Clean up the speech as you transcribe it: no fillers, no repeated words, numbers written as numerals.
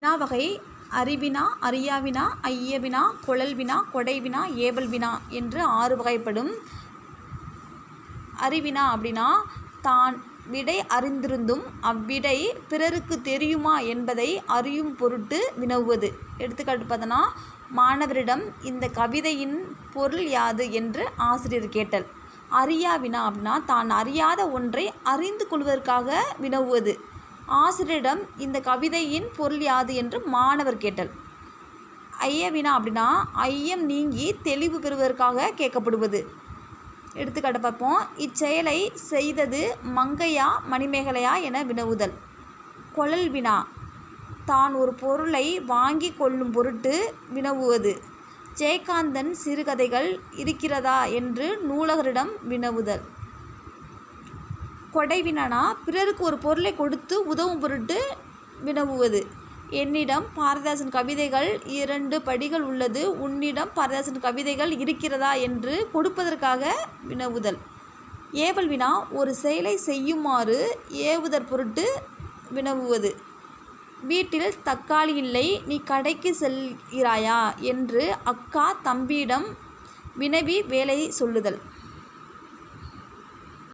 வினாவகை அறிவினா, அறியாவினா, ஐயவினா, குழல்வினா, கொடைவினா, ஏவல்வினா என்று 6 வகைப்படும். அறிவினா அப்படின்னா தான் விடை அறிந்திருந்தும் அவ்விடை பிறருக்கு தெரியுமா என்பதை அறியும் பொருட்டு வினவுவது. எடுத்துக்காட்டு பார்த்தோன்னா, மாணவரிடம் இந்த கவிதையின் பொருள் யாது என்று ஆசிரியர் கேட்டல். அறியாவினா அப்படின்னா தான் அறியாத ஒன்றை அறிந்து கொள்வதற்காக வினவுவது. ஆசிரியரிடம் இந்த கவிதையின் பொருள் யாது என்று மாணவர் கேட்டல். ஐயவினா அப்படின்னா ஐயம் நீங்கி தெளிவு பெறுவதற்காக கேட்கப்படுவது. எடுத்துக்காட்டு பார்ப்போம். இச்செயலை செய்தது மங்கையா மணிமேகலையா என வினவுதல். கொழல் வினா தான் ஒரு பொருளை வாங்கி கொள்ளும் பொருட்டு வினவுவது. ஜெயகாந்தன் சிறுகதைகள் இருக்கிறதா என்று நூலகரிடம் வினவுதல். கொடைவினா பிறருக்கு ஒரு பொருளை கொடுத்து உதவும் பொருட்டு வினவுவது. என்னிடம் பாரதிதாசன் கவிதைகள் 2 படிகள் உள்ளது, உன்னிடம் பாரதிதாசன் கவிதைகள் இருக்கிறதா என்று கொடுப்பதற்காக வினவுதல். ஏவல் வினா ஒரு செயலை செய்யுமாறு ஏவுதற் பொருட்டு வினவுவது. வீட்டில் தக்காளி இல்லை, நீ கடைக்கு செல்கிறாயா என்று அக்கா தம்பியிடம் வினவி வேலை சொல்லுதல்.